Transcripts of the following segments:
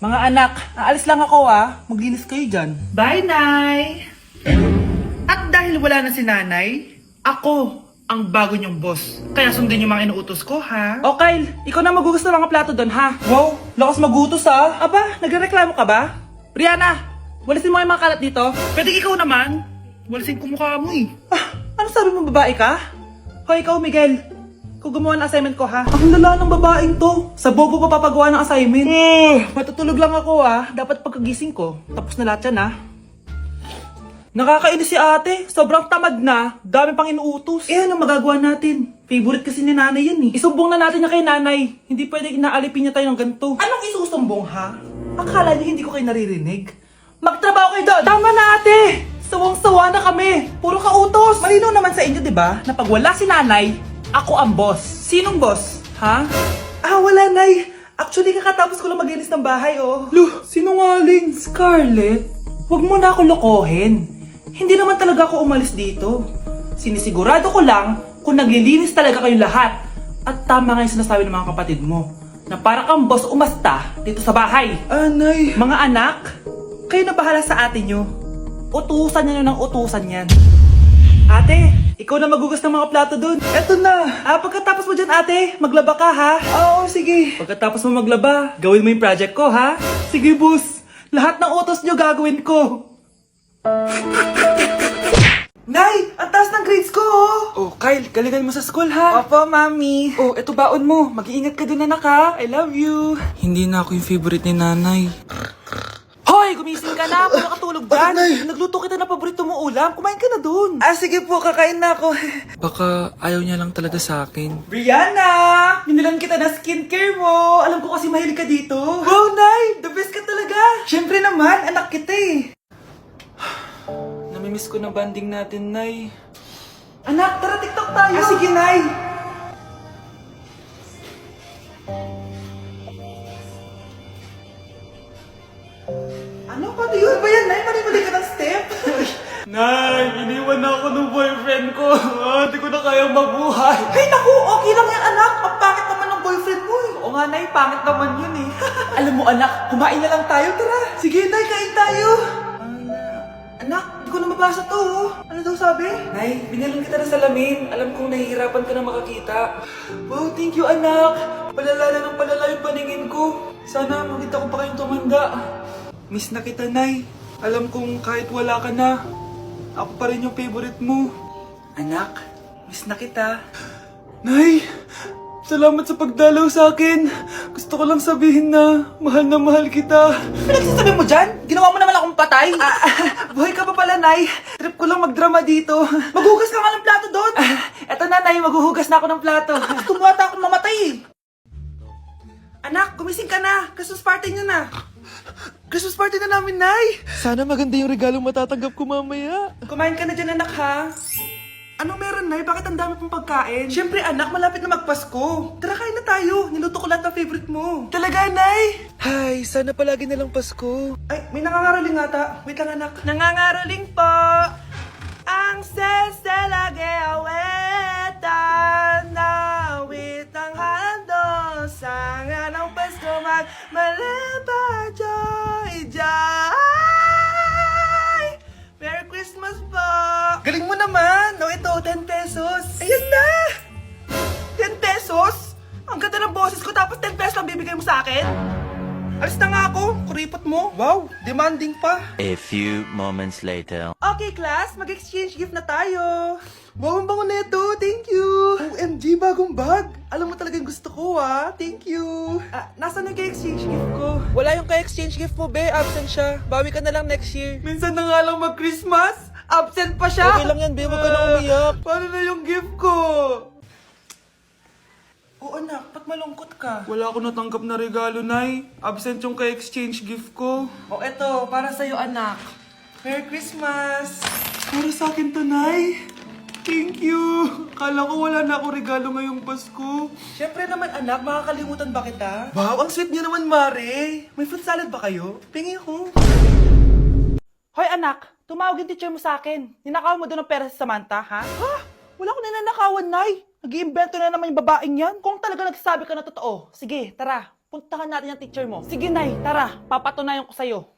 Mga anak, aalis lang ako Maglinis kayo dyan. Bye, Nay! At dahil wala na si Nanay, ako ang bago niyong boss. Kaya sundin yung mga inuutos ko, ha? O Kyle, ikaw na magugas ng mga plato doon ha. Wow, lakas magutos Aba, nagrereklamo ka ba? Brianna, walisin mo yung mga kalat dito. Pwede ikaw naman. Walisin ko mukha mo eh. Ano sabi mo, babae ka? Hoy, ikaw Miguel, ikaw gumawa ng assignment ko ha. Ang lala ng babaeng to. Sa bobo pa papagawa ng assignment. Matutulog lang ako Dapat pagkagising ko, tapos na lahat yan Nakakainis si ate. Sobrang tamad na. Dami pang inuutos. Ano magagawa natin? Favorite kasi ni nanay yan Isumbong na natin niya kay nanay. Hindi pwede inaalipin niya tayo ng ganito. Anong isusumbong ha? Akala niyo hindi ko kayo naririnig? Magtrabaho kayo doon! Tama na ate! Sawang-sawa na kami. Puro kautos. Malinaw naman sa inyo, di ba? Na pag wala si nanay, ako ang boss. Sinong boss? Ha? Wala nay. Actually, kakatapos ko lang maglinis ng bahay Luh, sinungaling. Scarlett, huwag mo na ako lokohin. Hindi naman talaga ako umalis dito. Sinisigurado ko lang kung naglilinis talaga kayo lahat. At tama nga yung sinasabi ng mga kapatid mo. Na para kang boss umasta dito sa bahay. Anay. Mga anak, kayo na bahala sa ate nyo. Utusan nyo ng utusan yan. Ate, ikaw na magugas ng mga plato dun. Eto na. Pagkatapos mo dyan ate, maglaba ka ha. Oo, sige. Pagkatapos mo maglaba, gawin mo yung project ko ha. Sige boss. Lahat ng utos nyo gagawin ko. Nay, ang taas ng grades ko Oh, Kyle, galingan mo sa school ha. Opo, mami. Oh, eto baon mo. Mag-iingat ka dun anak ha. I love you. Hindi na ako yung favorite ni nanay. Hoy, gumising ka na. Wala katulog dyan. Nagluto kita na paborito mo ulam. Kumain ka na dun. Sige po, kakain na ako. Baka ayaw niya lang talaga sa akin. Brianna! Binilan kita na skincare mo. Alam ko kasi mahilig ka dito. Wow, Nay! The best ka talaga. Siyempre naman, anak kita Namimiss ko na banding natin, Nay. Anak, tara TikTok tayo. Sige, Nay. Ano? Paano yun? Ba yan, Nay? Paano ka ng step? Nay, iniwan na ako ng boyfriend ko. Hindi ko na kayang mabuhay. Ay, naku! Okay lang yan, anak. Ang pangit naman ng boyfriend mo Oo nga, Nay. Pangit naman yun Alam mo, anak, kumain na lang tayo. Tara. Sige, Nay, kain tayo. Anak, hindi ko na mabasa to Ano daw sabi? Nay, binilon kita ng salamin. Alam kong nahihirapan ka na makakita. Wow, thank you, anak. Palala na ng palala yung paningin ko. Sana makita ko pa kayong tumanda. Miss na kita, Nay. Alam kong kahit wala ka na, ako pa rin yung favorite mo. Anak, miss na kita. Nay, salamat sa pagdalaw sa akin. Gusto ko lang sabihin na mahal kita. Pinagsasabi mo dyan? Ginawa mo naman akong patay. Buhay ka pa pala, Nay. Trip ko lang magdrama dito. Maghugas ka nga ng plato doon. Eto na, Nay. Maghuhugas na ako ng plato. Gusto mo ata akong mamatay Anak, gumising ka na. Christmas party nyo na. Christmas party na namin, Nay. Sana maganda yung regalong matatanggap ko mamaya. Kumain ka na dyan, anak, ha? Anong meron, Nay? Bakit ang dami pong pagkain? Siyempre, anak, malapit na magpasko. Tara, kain na tayo. Niluto ko lahat ng favorite mo. Talaga, Nay? Hay, sana palagi na lang Pasko. Ay, may nangangaroling ata. Wait lang, anak. Nangangaroling po. Ang seselage awetan na witang hando sa nga ng Pasko magmalaba joy joy. Merry Christmas po! Galing mo naman! No, ito, 10 pesos. Ayan na! 10 pesos? Ang ganda ng boses ko tapos 10 pesos lang bibigay mo sa akin? Alis na nga ako, kuripot mo. Wow, demanding pa. A few moments later. Okay, class, mag-exchange gift na tayo. Wow, ang bango neto, thank you. OMG, bagong bag. Alam mo talaga yung gusto ko, Thank you. Nasaan yung ka-exchange gift ko? Wala yung ka-exchange gift mo, be. Absent siya. Bawi ka na lang next year. Minsan na nga lang mag-Christmas. Absent pa siya. Okay lang yan, be. Huwag ka na umiyak. Paano na yung gift ko? Oo, anak. Ba't malungkot ka? Wala ako natanggap na regalo, Nay. Absent yung ka-exchange gift ko. O, eto. Para sa'yo, anak. Merry Christmas. Para sa akin to, Nay. Thank you! Kala ko wala na akong regalo ngayong Pasko. Siyempre naman anak, makakalimutan ba kita? Wow, ang sweet niyo naman, Mare! May fruit salad ba kayo? Pingi ako. Hoy anak, tumawag yung teacher mo sa akin. Ninakaw mo doon ng pera sa Samantha, ha? Ha? Wala ko ninanakawan, Nay. Nag-iimbento na naman yung babaeng yan. Kung talaga nagsasabi ka na totoo, sige, tara. puntahan natin yung teacher mo. Sige, Nay, tara, papatunayan ko sa'yo.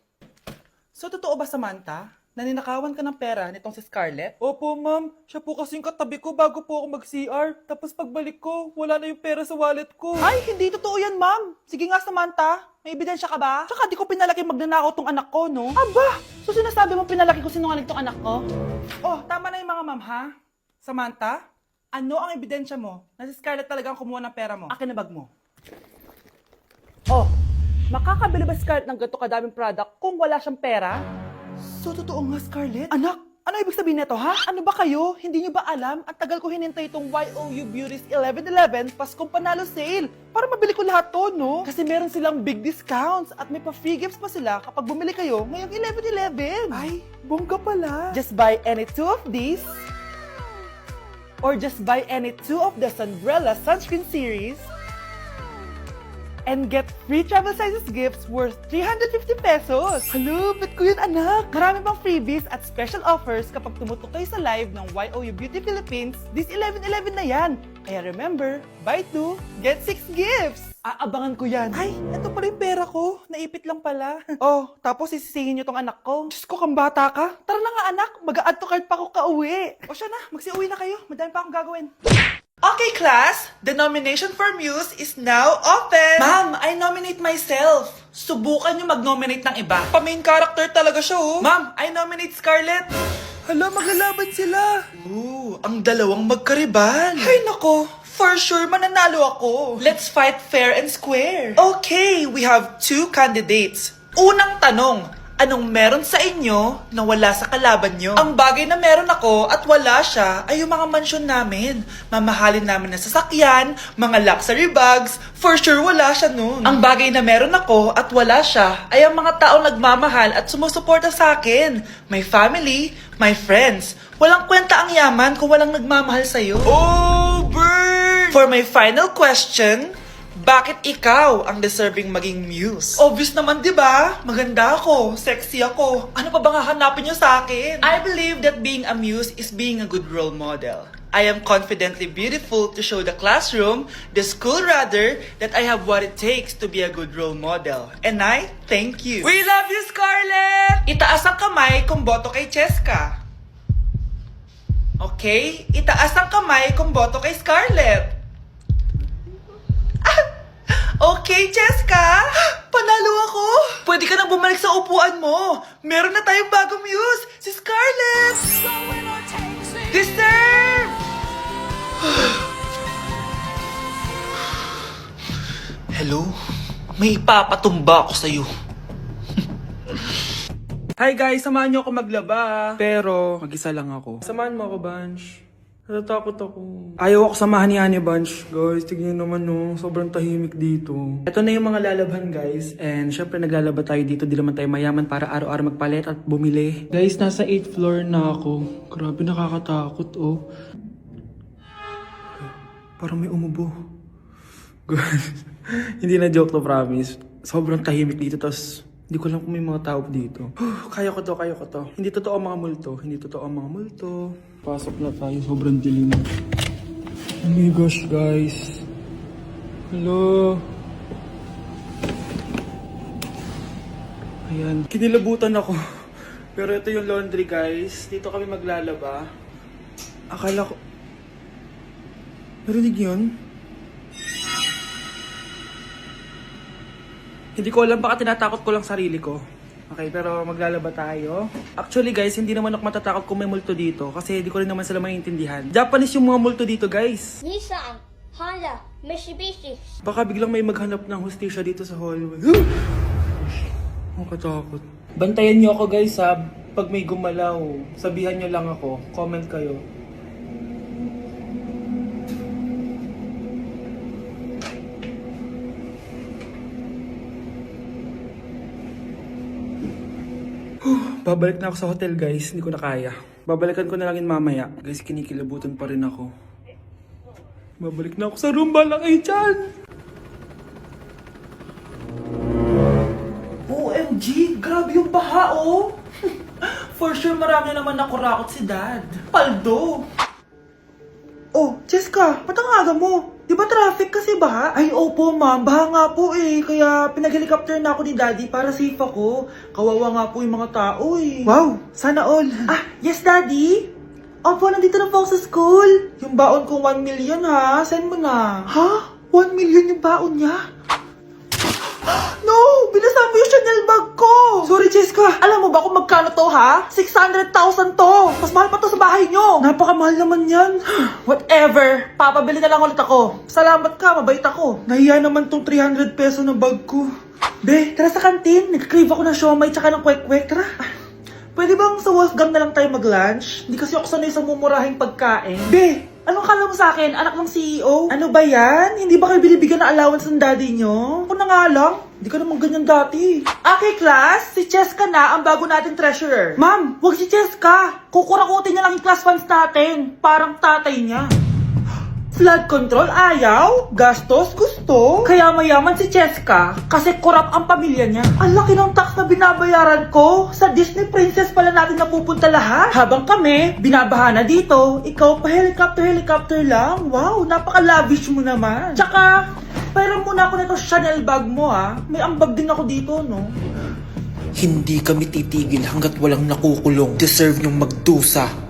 So, totoo ba, Samantha? Naninakawan ka ng pera nitong si Scarlett? Opo, ma'am. Siya po kasi yung katabi ko bago po ako mag-CR. Tapos pagbalik ko, wala na yung pera sa wallet ko. Ay, hindi totoo yan, ma'am. Sige nga, Samantha. May ebidensya ka ba? Tsaka di ko pinalaki magnanakaw tong anak ko, no? Aba! So sinasabi mo pinalaki ko sinungaling tong anak ko? Oh, tama na yung mga ma'am, ha? Samantha, ano ang ebidensya mo na si Scarlett talagang kumuha ng pera mo? Akin na bag mo. Oh, makakabili ba Scarlett ng ganito kadaming product kung wala siyang pera? So, totoo nga, Scarlett? Anak, ano ibig sabihin nito, ha? Ano ba kayo? Hindi niyo ba alam? Ang tagal ko hinintay itong YOU Beauty's 11/11 Paskong Panalo Sale para mabili ko lahat to, no? Kasi meron silang big discounts at may pa-free gifts pa sila kapag bumili kayo ngayong 11/11. Ay, bongga pala. Just buy any 2 of these or just buy any 2 of the Sunbrella Sunscreen Series and get free travel sizes gifts worth 350 pesos. Hello, bet ko yun, anak. Marami pang freebies at special offers kapag tumutok kayo sa live ng YOU Beauty Philippines this 11/11 na yan. Kaya remember, buy 2, get 6 gifts. Aabangan ko yan. Ay, ito pala yung pera ko. Naipit lang pala. Oh, tapos sisisihin niyo tong anak ko. Diyos ko, kang bata ka. Tara na nga, anak. Mag-a-add to cart pa ako kauwi. O siya na, magsiuwi na kayo. Madami pa akong gagawin. Okay, class. The nomination for Muse is now open. Ma'am, I nominate myself. Subukan niyo mag-nominate ng iba. Pa-main character talaga siya, oh. Ma'am, I nominate Scarlett. Hala, maglalaban sila. Ooh, ang dalawang magkariban. Ay, nako. For sure, mananalo ako. Let's fight fair and square. Okay, we have 2 candidates. Unang tanong, anong meron sa inyo na wala sa kalaban nyo? Ang bagay na meron ako at wala siya ay yung mga mansyon namin. Mamahalin namin na sasakyan, mga luxury bags, for sure wala siya nun. Ang bagay na meron ako at wala siya ay ang mga taong nagmamahal at sumusuporta sa akin. My family, my friends. Walang kwenta ang yaman kung walang nagmamahal sa'yo. Oh, burn! For my final question, bakit ikaw ang deserving maging muse? Obvious naman, di ba? Maganda ako, sexy ako. Ano pa bang hahanapin niyo sa akin? I believe that being a muse is being a good role model. I am confidently beautiful to show the classroom, the school rather, that I have what it takes to be a good role model. And I thank you. We love you, Scarlett! Itaas ang kamay kung boto kay Cheska. Okay? Itaas ang kamay kung boto kay Scarlett. Okay, Cheska! Panalo ako! Pwede ka nang bumalik sa upuan mo! Meron na tayong bagong muse! Si Scarlett! Deserve! Hello? May ipapatumba ako sa'yo. Hi guys, samahan niyo ako maglaba. Pero, mag-isa lang ako. Samahan mo ako, Bunch. Natatakot ako. Ayaw ako samahan ni Annie, Bunch. Guys, tignan naman no, sobrang tahimik dito. Ito na yung mga lalabhan, guys. And syempre naglalaba tayo dito. Di naman tayo mayaman para araw-araw magpalit at bumili. Guys, nasa 8th floor na ako. Grabe, nakakatakot, oh. Parang may umubo. Guys, hindi na joke to, promise. Sobrang tahimik dito, tas hindi ko alam kung may mga tao dito. Kaya ko to, kaya ko to. Hindi totoo ang mga multo. Hindi totoo ang mga multo. Pasok na tayo, sobrang dilim. Oh my gosh, guys. Hello. Ayan, kinilabutan ako. Pero ito yung laundry, guys. Dito kami maglalaba. Akala ko... Narinig yun? Hindi ko alam, baka tinatakot ko lang sarili ko. Okay, pero maglalaba tayo. Actually guys, hindi naman ako matatakot kung may multo dito kasi hindi ko rin naman sila maintindihan. Japanese yung mga multo dito, guys. Nissan, Honda, Mitsubishi. Baka biglang may maghanap ng hustisya dito sa hallway. Makatakot. Bantayan niyo ako, guys, ha. Pag may gumalaw, sabihan niyo lang ako. Comment kayo. Babalik na ako sa hotel, guys. Hindi ko na kaya. Babalikan ko na lang yun mamaya. Guys, kinikilabutan pa rin ako. Babalik na ako sa room. Bala kayo dyan! OMG! Grabe yung baha, oh! For sure, marami naman nakurakot si Dad. Paldo! Oh, Cheska, ba't ang aga mo? Di ba traffic kasi baha? Ay, opo ma'am, baha nga po eh. Kaya pinag-helicopter na ako ni daddy para safe ako. Kawawa nga po yung mga tao eh. Wow, sana all. Ah, yes daddy? Opo, nandito na po ako sa school. Yung baon ko 1 million ha, send mo na. Ha? 1 million yung baon niya? No! Binasa mo yung Chanel bag ko! Sorry, Cheska. Alam mo ba kung magkano to, ha? 600,000 to! Mas mahal pa to sa bahay nyo! Napakamahal naman yan. Whatever. Papabili na lang ulit ako. Salamat ka, mabait ako. Nahiya naman tong 300 peso na bag ko. Be, tara sa kantin. Nag-crave ako ng siomay tsaka ng kwek-kwek. Tara. Pwede bang sa Wolfgang na lang tayo mag-lunch? Hindi kasi ako sanay sa mumurahing pagkain. Be, anong kala mo sa akin? Anak ng CEO? Ano ba yan? Hindi ba kayo binibigyan ng allowance ng daddy nyo? Ako na nga lang. Hindi ka naman ganyan dati. Okay, class. Si Cheska na ang bago nating treasurer. Ma'am, wag si Cheska. Kukurakutin niya lang yung class funds natin. Parang tatay niya. Flood control, ayaw. Gastos, gusto. Kaya mayaman si Cheska kasi korap ang pamilya niya. Ang laki ng tax na binabayaran ko. Sa Disney Princess pala natin napupunta lahat. Habang kami, binabaha na dito. Ikaw pa helicopter lang. Wow, napaka-lavish mo naman. Tsaka, pairam muna ako nito Chanel bag mo ha. May ambag din ako dito, no? Hindi kami titigil hanggat walang nakukulong. Deserve niyong magdusa.